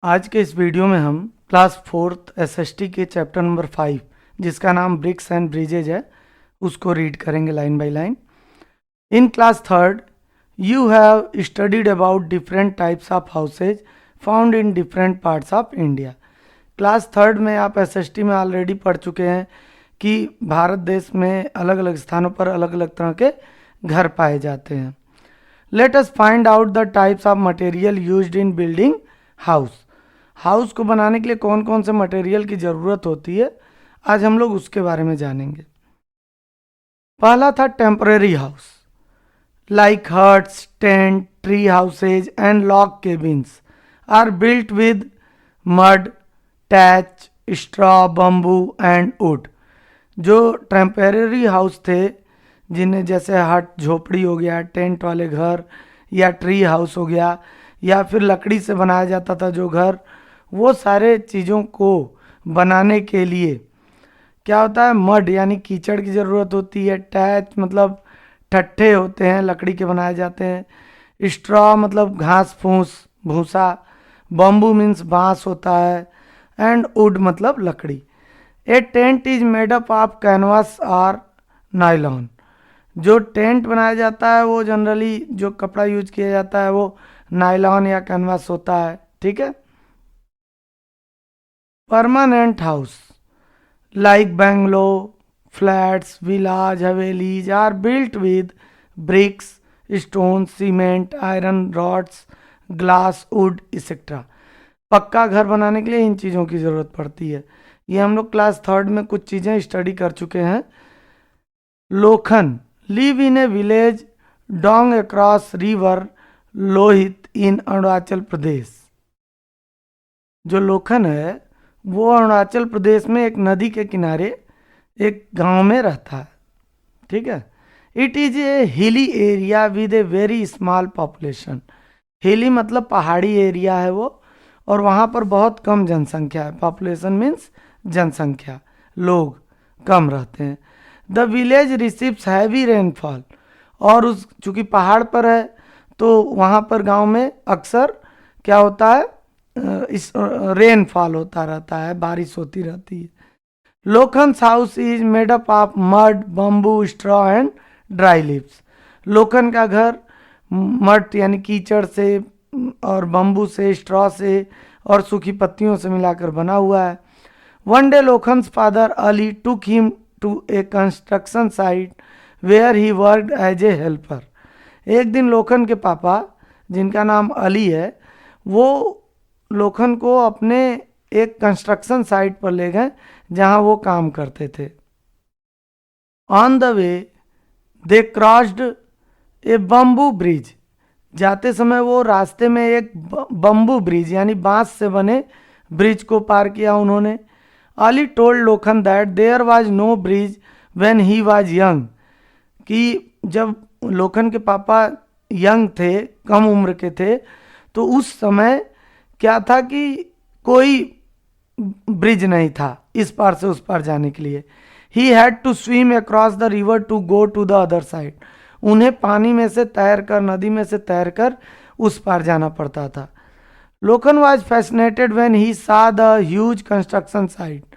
आज के इस वीडियो में हम क्लास फोर्थ एसएसटी के चैप्टर नंबर 5 जिसका नाम ब्रिक्स एंड ब्रिजेज है उसको रीड करेंगे line by line. In class third you have studied about different types of houses found in different parts of India. Class third में आप SST में already पढ़ चुके हैं कि भारत देश में अलग अलग स्थानों पर अलग अलग तरह के घर पाए जाते हैं। Let us find out the types of material used in building house. House को बनाने के लिए कौन कौन से मटेरियल की ज़रूरत होती है, आज हम लोग उसके बारे में जानेंगे। पहला था temporary house, like huts, tent, tree houses and log cabins are built with mud, thatch, straw, bamboo and wood. जो टेम्परेरी हाउस थे, जिन्हें जैसे हट झोपड़ी हो गया, टेंट वाले घर या ट्री हाउस हो गया, या फिर लकड़ी से बनाया जाता था जो घर, वो सारे चीज़ों को बनाने के लिए क्या होता है, मड यानी कीचड़ की ज़रूरत होती है, टैच मतलब ठट्ठे होते हैं लकड़ी के बनाए जाते हैं, स्ट्रॉ मतलब घास फूस भूसा, बम्बू मीन्स बांस होता है, एंड वुड मतलब लकड़ी। A tent is made up of canvas और नायलॉन। जो टेंट बनाया जाता है वो जनरली जो कपड़ा यूज किया जाता है वो नायलॉन या कैनवास होता है, ठीक है। Permanent house like bungalow, flats, villas, havelis are built with bricks, stones, cement, iron rods, glass, wood, etc. पक्का घर बनाने के लिए इन चीज़ों की ज़रूरत पड़ती है। ये हम लोग क्लास थर्ड में कुछ चीज़ें स्टडी कर चुके हैं। Lokhan live in a village Dong across river Lohit in Arunachal Pradesh. जो लोखन है वो अरुणाचल प्रदेश में एक नदी के किनारे एक गांव में रहता है, ठीक है। It is a hilly area with a very small population. हिली मतलब पहाड़ी एरिया है वो, और वहाँ पर बहुत कम जनसंख्या है। पॉपुलेशन मीन्स जनसंख्या, लोग कम रहते हैं। The village receives heavy rainfall, और उस चूँकि पहाड़ पर है तो वहाँ पर गांव में अक्सर क्या होता है, इस रेनफॉल होता रहता है, बारिश होती रहती है। Lokhan's house is made up of mud, bamboo, straw and dry leaves. Lokhan का घर मड यानी कीचड़ से और बम्बू से, स्ट्रॉ से और सूखी पत्तियों से मिलाकर बना हुआ है। One day Lokhan's father Ali took him to a construction site where he worked as a helper. एक दिन लोखन के पापा, जिनका नाम अली है, वो लोखन को अपने एक कंस्ट्रक्शन साइट पर ले गए जहां वो काम करते थे। On the way they crossed a bamboo bridge. जाते समय वो रास्ते में एक बम्बू ब्रिज यानी बांस से बने ब्रिज को पार किया उन्होंने। Ali told Lokhan that there was no bridge when he was young, कि जब लोखन के पापा यंग थे, कम उम्र के थे, तो उस समय क्या था कि कोई ब्रिज नहीं था इस पार से उस पार जाने के लिए। He had to swim across the river to go to the other side. उन्हें पानी में से तैर कर, नदी में से तैर कर उस पार जाना पड़ता था। लोखन वॉज फैसिनेटेड व्हेन ही सा द ह्यूज कंस्ट्रक्शन साइट।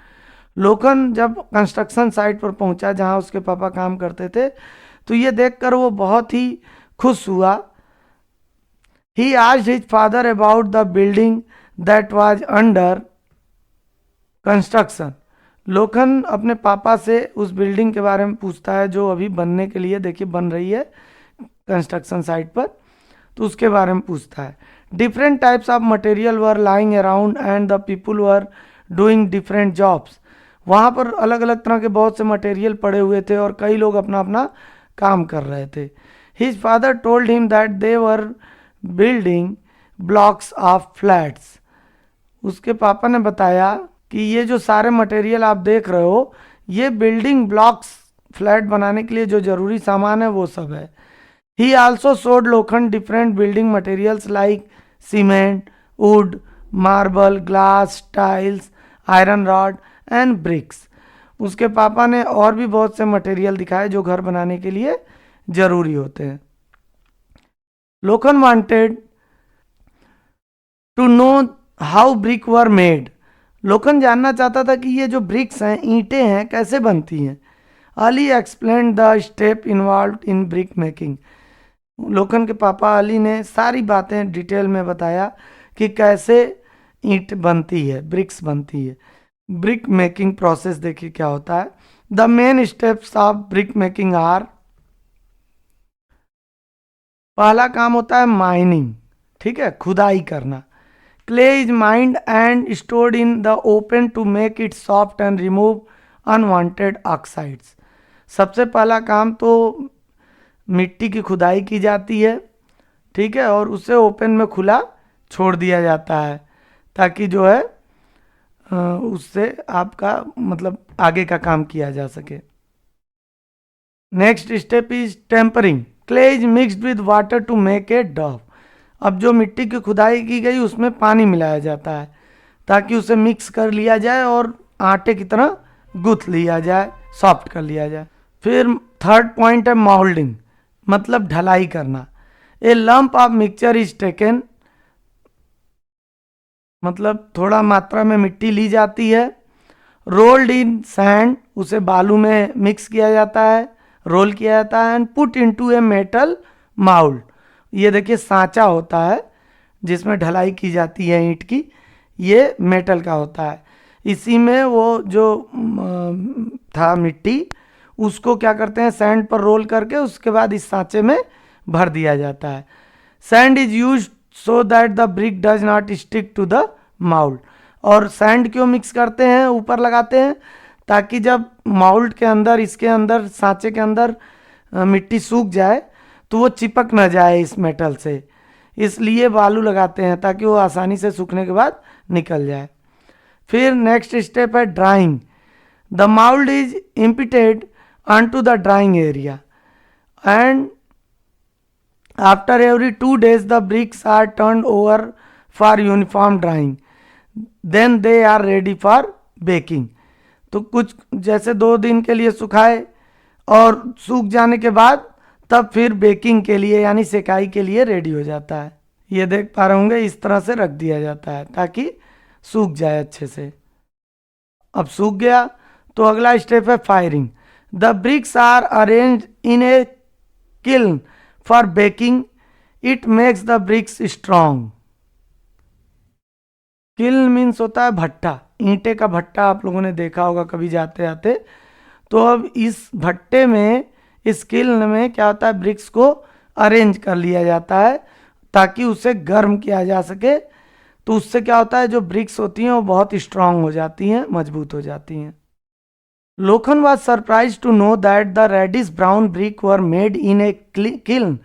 लोखन जब कंस्ट्रक्शन साइट पर पहुंचा जहां उसके पापा काम करते थे, तो ये देखकर वो बहुत ही खुश हुआ। He asked his father about the building that was under construction. लोखन अपने पापा से उस बिल्डिंग के बारे में पूछता है जो अभी बनने के लिए, देखिए बन रही है कंस्ट्रक्शन साइट पर, तो उसके बारे में पूछता है। Different types of material were lying around and the people were doing different jobs. वहाँ पर अलग अलग तरह के बहुत से मटेरियल पड़े हुए थे और कई लोग अपना अपना काम कर रहे थे। His father told him that they were building blocks of flats. उसके पापा ने बताया कि ये जो सारे मटेरियल आप देख रहे हो, ये बिल्डिंग ब्लॉक्स, फ्लैट बनाने के लिए जो जरूरी सामान है वो सब है। ही also showed Lokhand different building materials like cement, wood, marble, glass, tiles, iron rod and bricks. उसके पापा ने और भी बहुत से मटेरियल दिखाए जो घर बनाने के लिए जरूरी होते हैं। Lokhan wanted to know how brick were made. Lokhan जानना चाहता था कि ये जो ब्रिक्स हैं, ईंटें हैं, कैसे बनती हैं। Ali explain the step involve in brick making. Lokhan के पापा अली ने सारी बातें डिटेल में बताया कि कैसे ईंट बनती है, ब्रिक्स बनती है। ब्रिक मेकिंग प्रोसेस देखिए क्या होता है। The main steps of brick making are, पहला काम होता है माइनिंग, ठीक है, खुदाई करना। Clay is mined and stored in the open to make it soft and remove unwanted oxides. सबसे पहला काम तो मिट्टी की खुदाई की जाती है, ठीक है, और उसे ओपन में खुला छोड़ दिया जाता है ताकि जो है उससे आपका मतलब आगे का काम किया जा सके। Next step is tempering. Clay is mixed with water to make a dough. अब जो मिट्टी की खुदाई की गई उसमें पानी मिलाया जाता है ताकि उसे मिक्स कर लिया जाए और आटे की तरह गूंथ लिया जाए, सॉफ्ट कर लिया जाए। फिर थर्ड पॉइंट है मोल्डिंग, मतलब ढलाई करना। ए lump of mixture is taken, मतलब थोड़ा मात्रा में मिट्टी ली जाती है। रोल्ड इन सैंड, उसे बालू में मिक्स किया जाता है, रोल किया जाता है। And put into a metal mould, ये देखिए सांचा होता है जिसमें ढलाई की जाती है ईंट की, ये मेटल का होता है। इसी में वो जो था मिट्टी, उसको क्या करते हैं, सैंड पर रोल करके उसके बाद इस सांचे में भर दिया जाता है। Sand is use so that the brick does not stick to the mould. और सैंड क्यों मिक्स करते हैं, ऊपर लगाते हैं, ताकि जब माउल्ड के अंदर, इसके अंदर सांचे के अंदर मिट्टी सूख जाए तो वो चिपक ना जाए इस मेटल से, इसलिए बालू लगाते हैं ताकि वो आसानी से सूखने के बाद निकल जाए। फिर नेक्स्ट स्टेप है drying. The mould is emptied onto the drying area and after every 2 days the bricks are turned over for uniform drying, then they are ready for baking। तो कुछ जैसे 2 दिन के लिए सुखाए और सूख जाने के बाद तब फिर बेकिंग के लिए यानी सेकाई के लिए रेडी हो जाता है। ये देख पा रहे होंगे, इस तरह से रख दिया जाता है ताकि सूख जाए अच्छे से। अब सूख गया तो अगला स्टेप है firing. The bricks are arranged in a kiln for baking. It makes the bricks strong. Kiln means होता है भट्टा, ईंटे का भट्टा, आप लोगों ने देखा होगा कभी जाते आते। तो अब इस भट्टे में, इस किल्न में क्या होता है, ब्रिक्स को अरेंज कर लिया जाता है ताकि उसे गर्म किया जा सके। तो उससे क्या होता है, जो ब्रिक्स होती हैं वो बहुत स्ट्रांग हो जाती हैं, मजबूत हो जाती हैं। लोखन was surprised to know that the reddish brown brick were made in a kiln।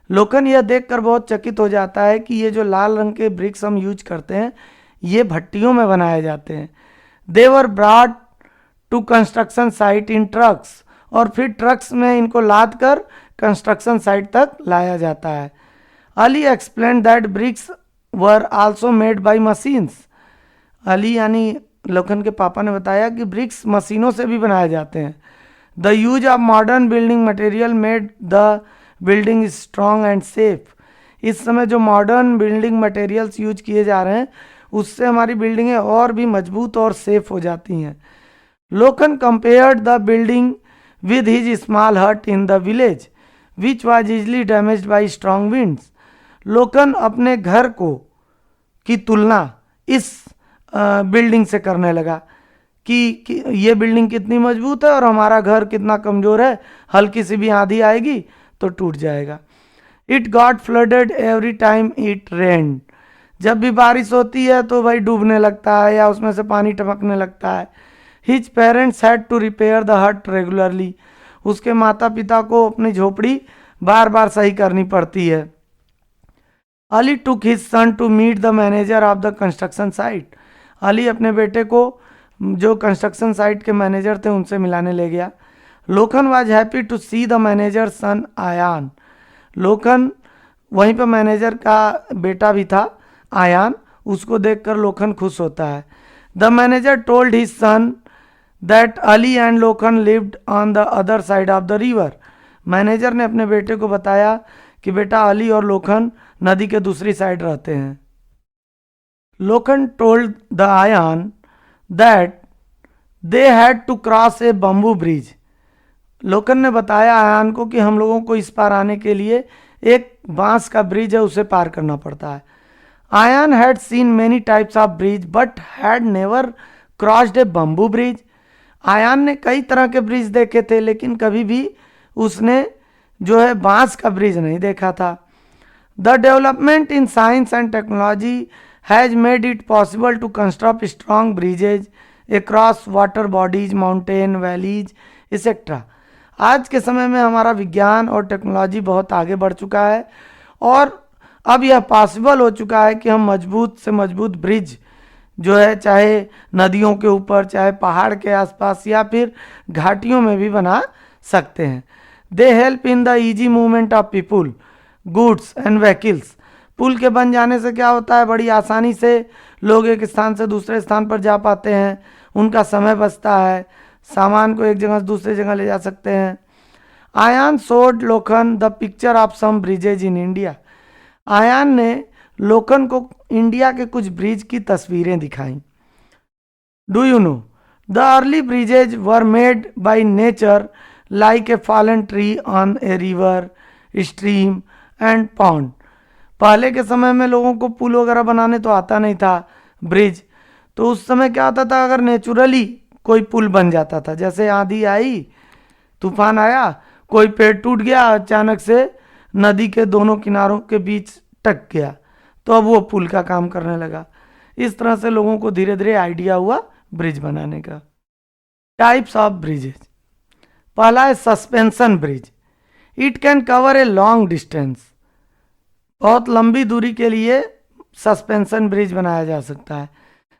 लोखन यह देखकर बहुत चकित हो जाता है कि ये जो लाल रंग के ब्रिक्स हम यूज करते हैं ये भट्टियों में बनाए जाते हैं। They were brought to construction site in trucks, और फिर ट्रक्स में इनको लाद कर कंस्ट्रक्शन साइट तक लाया जाता है। Ali explain that bricks were also made by machines. Ali यानी लोखन के पापा ने बताया कि ब्रिक्स मशीनों से भी बनाए जाते हैं। The use of modern building material made the building strong and safe. इस समय जो मॉडर्न बिल्डिंग मटेरियल्स यूज किए जा रहे हैं उससे हमारी बिल्डिंगें और भी मजबूत और सेफ हो जाती हैं। Lokhan compared the building with his small hut in the village which was easily damaged by strong winds. Lokhan अपने घर को की तुलना इस बिल्डिंग से करने लगा कि ये बिल्डिंग कितनी मजबूत है और हमारा घर कितना कमज़ोर है, हल्की सी भी आंधी आएगी तो टूट जाएगा। It got flooded every time it रेन्ड। जब भी बारिश होती है तो भाई डूबने लगता है या उसमें से पानी टपकने लगता है। His parents had to repair the hut regularly. उसके माता पिता को अपनी झोपड़ी बार बार सही करनी पड़ती है। Ali took his son to meet the manager of the construction site. Ali अपने बेटे को जो कंस्ट्रक्शन साइट के मैनेजर थे उनसे मिलाने ले गया। Lokhan was happy to see the manager son Ayaan. Lokhan, वहीं पर मैनेजर का बेटा भी था आयान, उसको देखकर लोखन खुश होता है। The manager told his son that Ali and Lokhan lived on the other side of the river. Manager ने अपने बेटे को बताया कि बेटा अली और लोखन नदी के दूसरी साइड रहते हैं। Loken told the Ayan that they had to cross a bamboo bridge. लोकन ने बताया आयान को कि हम लोगों को इस पार आने के लिए एक बांस का ब्रिज है, उसे पार करना पड़ता है. Ayaan had seen many types of bridge but had never crossed a bamboo bridge. Ayaan ने कई तरह के ब्रिज देखे थे, लेकिन कभी भी उसने जो है बांस का ब्रिज नहीं देखा था. The development in science and technology has made it possible to construct strong bridges across water bodies, mountain, valleys etcetera. आज के समय में हमारा विज्ञान और टेक्नोलॉजी बहुत आगे बढ़ चुका है और अब यह पॉसिबल हो चुका है कि हम मजबूत से मजबूत ब्रिज जो है, चाहे नदियों के ऊपर, चाहे पहाड़ के आसपास या फिर घाटियों में भी बना सकते हैं. They help in the easy movement of people, goods and vehicles. पुल के बन जाने से क्या होता है, बड़ी आसानी से लोग एक स्थान से दूसरे स्थान पर जा पाते हैं, उनका समय बचता है, सामान को एक जगह से दूसरे जगह ले जा सकते हैं. Ayaan showed Lokhan the picture of some bridges in India. Ayaan ने लोखन को इंडिया के कुछ ब्रिज की तस्वीरें दिखाई. Do you know the early bridges were made by nature like a fallen tree on a river, stream and pond. पहले के समय में लोगों को पुल वगैरह बनाने तो आता नहीं था, ब्रिज. तो उस समय क्या होता था, अगर नेचुरली कोई पुल बन जाता था, जैसे आंधी आई, तूफान आया, कोई पेड़ टूट गया, अचानक से नदी के दोनों किनारों के बीच टक गया, तो अब वो पुल का काम करने लगा. इस तरह से लोगों को धीरे धीरे आइडिया हुआ ब्रिज बनाने का. Types of bridges. पहला है suspension bridge. It can cover a long distance. बहुत लंबी दूरी के लिए सस्पेंशन ब्रिज बनाया जा सकता है.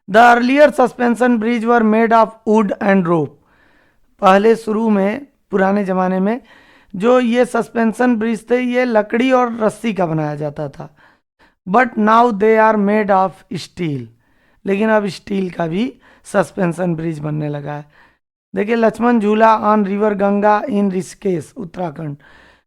The earlier suspension bridge were made of wood and rope. पहले शुरू में, पुराने ज़माने में जो ये सस्पेंशन ब्रिज थे, ये लकड़ी और रस्सी का बनाया जाता था. But now they are made of steel. लेकिन अब स्टील का भी सस्पेंशन ब्रिज बनने लगा है. देखिए, लक्ष्मण झूला ऑन रिवर गंगा इन ऋषिकेश, उत्तराखंड.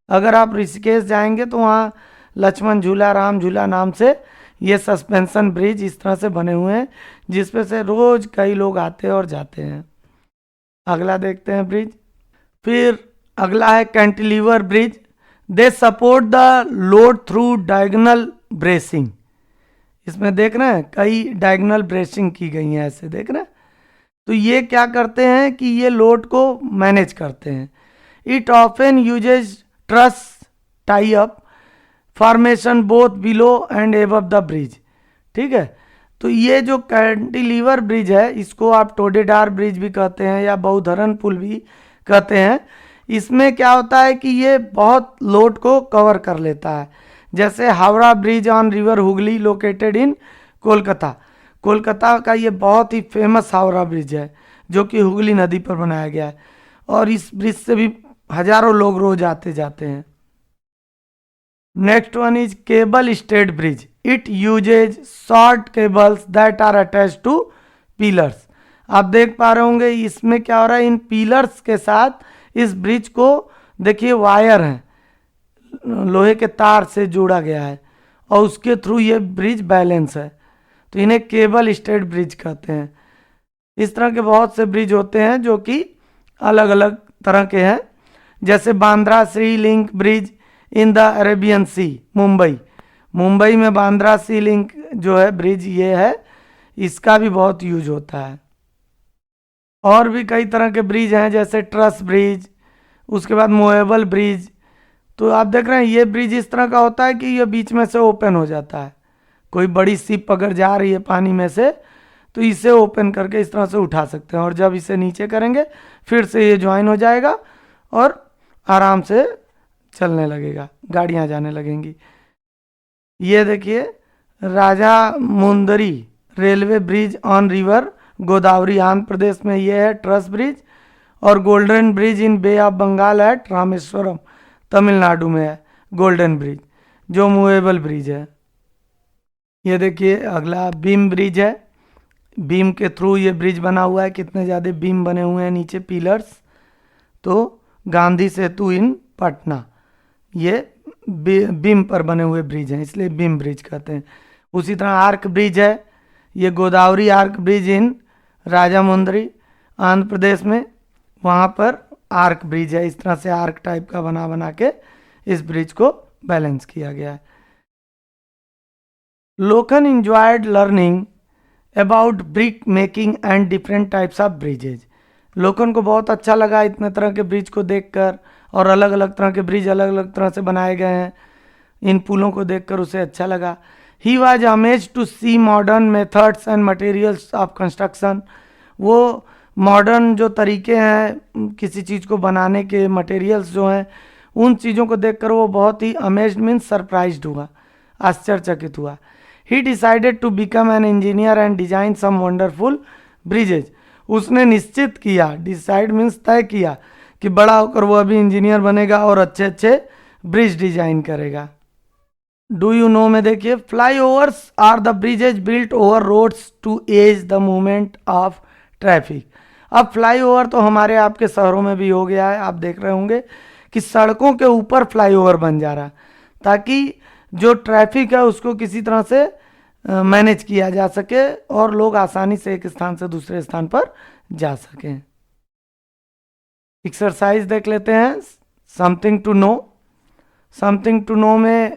अगर आप ऋषिकेश जाएंगे तो वहाँ लक्ष्मण झूला, राम झूला नाम से ये सस्पेंशन ब्रिज इस तरह से बने हुए हैं, जिसपे से रोज कई लोग आते और जाते हैं. अगला देखते हैं ब्रिज. फिर अगला है cantilever bridge. They support the load through diagonal bracing. इसमें देख रहे हैं कई डायगोनल ब्रेसिंग की गई हैं, ऐसे देख रहे हैं. तो ये क्या करते हैं कि ये लोड को मैनेज करते हैं. It often uses truss type formation both below and above the bridge. ठीक है, तो ये जो कैंटिलीवर ब्रिज है, इसको आप टोडेडार ब्रिज भी कहते हैं या बहुधरण पुल भी कहते हैं. इसमें क्या होता है कि ये बहुत लोड को कवर कर लेता है. जैसे Howrah bridge on river Hooghly located in Kolkata. Kolkata का ये बहुत ही फेमस हावड़ा ब्रिज है, जो कि हुगली नदी पर बनाया गया है, और इस ब्रिज से भी हजारों लोग रोज आते जाते हैं. Next one is cable stayed bridge. It uses short cables that are attach to pillars. आप देख पा रहे होंगे इसमें क्या हो रहा है, इन पिलर्स के साथ इस ब्रिज को देखिए वायर है, लोहे के तार से जोड़ा गया है, और उसके थ्रू ये ब्रिज बैलेंस है. तो इन्हें केबल स्टेड ब्रिज कहते हैं. इस तरह के बहुत से ब्रिज होते हैं जो कि अलग अलग तरह के हैं. जैसे Bandra sea link bridge in the Arabian sea, Mumbai. Mumbai में बांद्रा सी लिंक जो है ब्रिज ये है, इसका भी बहुत यूज होता है. और भी कई तरह के ब्रिज हैं, जैसे ट्रस ब्रिज, उसके बाद मूवेबल ब्रिज. तो आप देख रहे हैं ये ब्रिज इस तरह का होता है कि ये बीच में से ओपन हो जाता है. कोई बड़ी शिप अगर जा रही है पानी में से, तो इसे ओपन करके इस तरह से उठा सकते हैं, और जब इसे नीचे करेंगे फिर से ये ज्वाइन हो जाएगा और आराम से चलने लगेगा, गाड़ियाँ जाने लगेंगी. ये देखिए Rajahmundry railway bridge on river Godavari, Andhra Pradesh में ये है ट्रस ब्रिज. और golden bridge in Bay of Bengal at Rameswaram, Tamil Nadu में है गोल्डन ब्रिज, जो मूवेबल ब्रिज है. ये देखिए अगला बीम ब्रिज है. बीम के थ्रू ये ब्रिज बना हुआ है. कितने ज़्यादा बीम बने हुए हैं नीचे, पिलर्स. तो गांधी सेतु इन पटना, ये बीम पर बने हुए ब्रिज हैं, इसलिए बीम ब्रिज कहते हैं. उसी तरह आर्क ब्रिज है, ये Godavari arch bridge in Rajahmundry Andhra Pradesh में, वहाँ पर आर्क ब्रिज है। इस तरह से आर्क टाइप का बना बना के इस ब्रिज को बैलेंस किया गया है। लोकन enjoyed learning about brick making and different types of bridges। लोकन को बहुत अच्छा लगा इतने तरह के ब्रिज को देखकर, और अलग अलग तरह के ब्रिज अलग अलग तरह से बनाए गए हैं। इन पुलों को देखकर उसे अच्छा लगा। He was amazed to see modern methods and materials of construction. वो मॉडर्न जो तरीके हैं किसी चीज़ को बनाने के, मटेरियल्स जो हैं, उन चीज़ों को देखकर वो बहुत ही अमेज्ड मीन्स सरप्राइज्ड हुआ, आश्चर्यचकित हुआ। He decided to become an engineer and design some wonderful bridges. उसने निश्चित किया, डिसाइड मीन्स तय किया, कि बड़ा होकर वो अभी इंजीनियर बनेगा और अच्छे अच्छे ब्रिज डिजाइन करेगा। डू यू नो में देखिए, flyovers are the bridges built over roads to ease the movement of traffic. अब फ्लाई ओवर तो हमारे आपके शहरों में भी हो गया है, आप देख रहे होंगे कि सड़कों के ऊपर फ्लाई ओवर बन जा रहा, ताकि जो ट्रैफिक है उसको किसी तरह से मैनेज किया जा सके और लोग आसानी से एक स्थान से दूसरे स्थान पर जा सकें। एक्सरसाइज देख लेते हैं। Something to know. Something to know में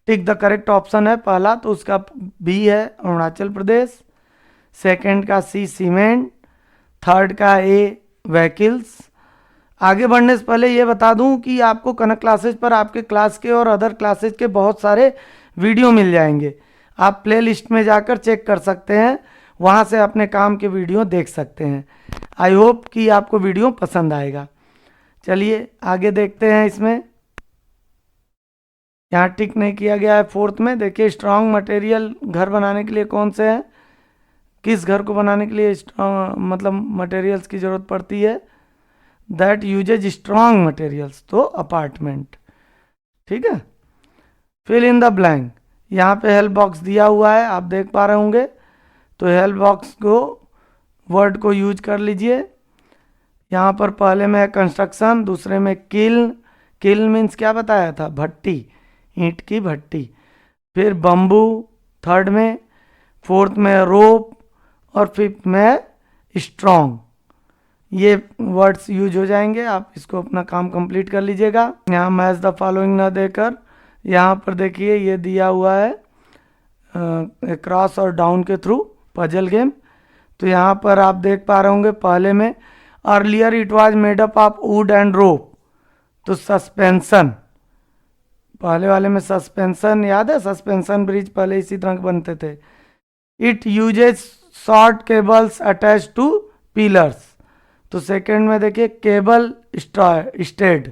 टिक द करेक्ट ऑप्शन है। पहला तो उसका बी है, अरुणाचल प्रदेश। सेकंड का सी, सीमेंट। थर्ड का ए, व्हीकल्स। आगे बढ़ने से पहले ये बता दूं कि आपको कनक क्लासेज पर आपके क्लास के और अदर क्लासेज के बहुत सारे वीडियो मिल जाएंगे। आप प्ले लिस्ट में जाकर चेक कर सकते हैं, वहाँ से अपने काम के वीडियो देख सकते हैं। आई होप कि आपको वीडियो पसंद आएगा। चलिए आगे देखते हैं। इसमें यहाँ टिक नहीं किया गया है। फोर्थ में देखिए, स्ट्रॉन्ग मटेरियल घर बनाने के लिए कौन से हैं? किस घर को बनाने के लिए स्ट्रॉन्ग मतलब मटेरियल्स की ज़रूरत पड़ती है? दैट यूजेज स्ट्रॉन्ग मटेरियल्स, तो अपार्टमेंट। ठीक है। Fill in the blank. यहाँ पे हेल्प बॉक्स दिया हुआ है, आप देख पा रहे होंगे। तो हेल्प बॉक्स को, वर्ड को यूज कर लीजिए। यहाँ पर पहले में है कंस्ट्रक्शन, दूसरे में किल्न। किल्न मीन्स क्या बताया था? भट्टी, ईंट की भट्टी। फिर बम्बू थर्ड में, फोर्थ में रोप, और फिफ्थ में स्ट्रॉन्ग। ये वर्ड्स यूज हो जाएंगे। आप इसको अपना काम कंप्लीट कर लीजिएगा। यहाँ मैच द फॉलोइंग ना देकर यहाँ पर देखिए ये दिया हुआ है क्रॉस और डाउन के थ्रू पजल गेम। तो यहाँ पर आप देख पा रहे होंगे पहले में, earlier it was made up of wood and rope. तो सस्पेंशन, पहले वाले में सस्पेंशन याद है? सस्पेंशन ब्रिज पहले इसी तरह के बनते थे। It uses short cables attach to pillars. तो सेकंड में देखिए cable stayed,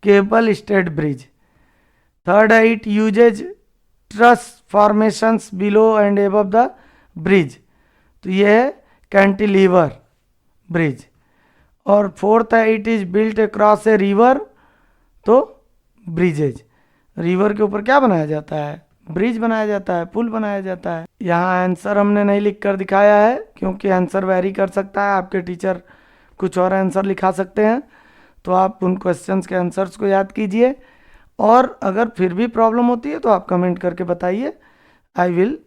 cable stayed bridge. Third है it uses truss formations below and above the bridge. तो ये है कैंटिलीवर ब्रिज। और फोर्थ है it is built across a river. तो ब्रिजेज, रिवर के ऊपर क्या बनाया जाता है? ब्रिज बनाया जाता है, पुल बनाया जाता है। यहाँ आंसर हमने नहीं लिख कर दिखाया है क्योंकि आंसर वेरी कर सकता है। आपके टीचर कुछ और आंसर लिखा सकते हैं, तो आप उन क्वेश्चंस के आंसर्स को याद कीजिए। और अगर फिर भी प्रॉब्लम होती है तो आप कमेंट करके बताइए। I will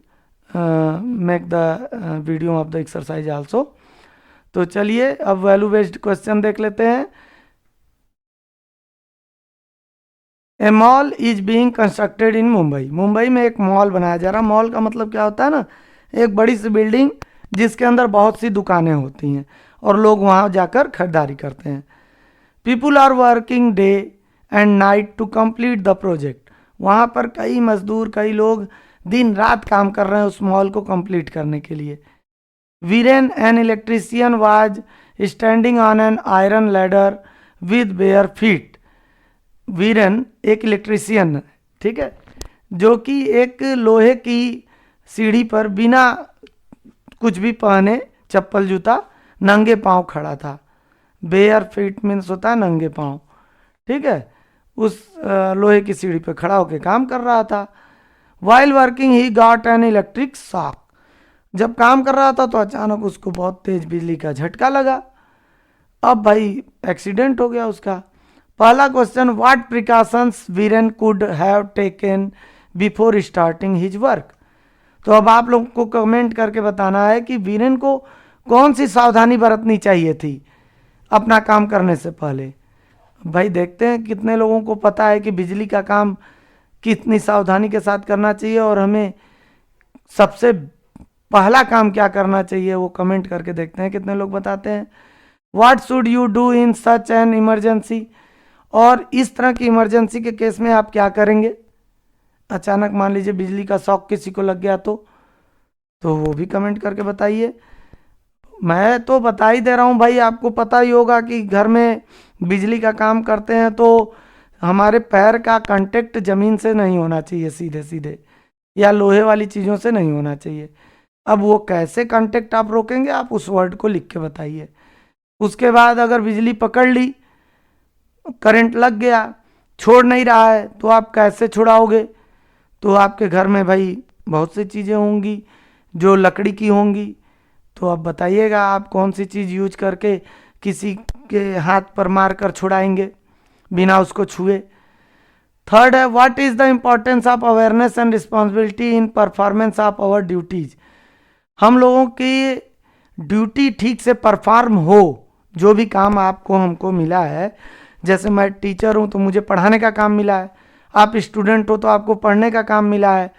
make the video of the exercise also. तो चलिए अब वैल्यू बेस्ड क्वेश्चन देख लेते हैं। A mall is being constructed in Mumbai. Mumbai में एक मॉल बनाया जा रहा। मॉल का मतलब क्या होता है ना, एक बड़ी सी बिल्डिंग जिसके अंदर बहुत सी दुकानें होती हैं और लोग वहाँ जाकर खरीदारी करते हैं। People are working day and night to complete the project. वहाँ पर कई मजदूर, कई लोग दिन रात काम कर रहे हैं उस मॉल को कंप्लीट करने के लिए। Viren an electrician was standing on an iron ladder with bare feet. Viren एक इलेक्ट्रीशियन है, ठीक है, जो कि एक लोहे की सीढ़ी पर बिना कुछ भी पहने, चप्पल जूता, नंगे पांव खड़ा था। बेयर फीट मीन्स होता है नंगे पांव, ठीक है। उस लोहे की सीढ़ी पर खड़ा होकर काम कर रहा था। While working he got an electric shock. जब काम कर रहा था तो अचानक उसको बहुत तेज बिजली का झटका लगा। अब भाई एक्सीडेंट हो गया उसका। पहला question, what precautions Viren could have taken before starting his work. तो अब आप लोग को कमेंट करके बताना है कि वीरेन को कौन सी सावधानी बरतनी चाहिए थी अपना काम करने से पहले। भाई देखते हैं कितने लोगों को पता है कि बिजली का काम कितनी सावधानी के साथ करना चाहिए और हमें सबसे पहला काम क्या करना चाहिए, वो कमेंट करके देखते हैं कितने लोग बताते हैं। What should you do in such an emergency, और इस तरह की इमरजेंसी के केस में आप क्या करेंगे। अचानक मान लीजिए बिजली का शॉक किसी को लग गया तो वो भी कमेंट करके बताइए। मैं तो बता ही दे रहा हूँ भाई, आपको पता ही होगा कि घर में बिजली का काम करते हैं तो हमारे पैर का कांटेक्ट ज़मीन से नहीं होना चाहिए सीधे सीधे, या लोहे वाली चीज़ों से नहीं होना चाहिए। अब वो कैसे कांटेक्ट आप रोकेंगे, आप उस वर्ड को लिख के बताइए। उसके बाद अगर बिजली पकड़ ली, करंट लग गया, छोड़ नहीं रहा है, तो आप कैसे छुड़ाओगे। तो आपके घर में भाई बहुत सी चीज़ें होंगी जो लकड़ी की होंगी, तो आप बताइएगा आप कौन सी चीज़ यूज करके किसी के हाथ पर मार कर छुड़ाएंगे बिना उसको छुए। थर्ड है, what is the importance of awareness and responsibility in performance of our duties. हम लोगों की ड्यूटी ठीक से परफॉर्म हो, जो भी काम आपको हमको मिला है, जैसे मैं टीचर हूँ तो मुझे पढ़ाने का काम मिला है, आप स्टूडेंट हो तो आपको पढ़ने का काम मिला है,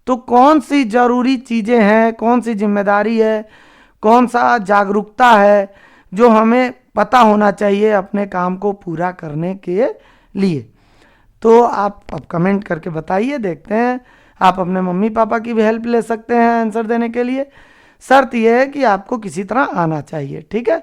तो कौन सी ज़रूरी चीज़ें हैं, कौन सी जिम्मेदारी है, कौन सा जागरूकता है जो हमें पता होना चाहिए अपने काम को पूरा करने के लिए। तो आप अब कमेंट करके बताइए, देखते हैं। आप अपने मम्मी पापा की भी हेल्प ले सकते हैं आंसर देने के लिए। शर्त यह है कि आपको किसी तरह आना चाहिए, ठीक है।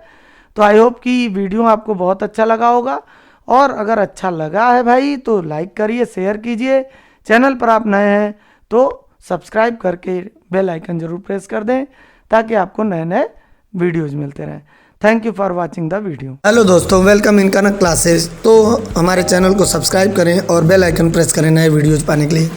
तो आई होप कि वीडियो आपको बहुत अच्छा लगा होगा, और अगर अच्छा लगा है भाई तो लाइक करिए, शेयर कीजिए। चैनल पर आप नए हैं तो सब्सक्राइब करके बेल आइकन ज़रूर प्रेस कर दें ताकि आपको नए नए वीडियोज़ मिलते रहें। Thank you for watching the video. Hello दोस्तों, वेलकम इन कनक क्लासेस। तो हमारे चैनल को सब्सक्राइब करें और बेल आइकन प्रेस करें नए वीडियोज़ पाने के लिए।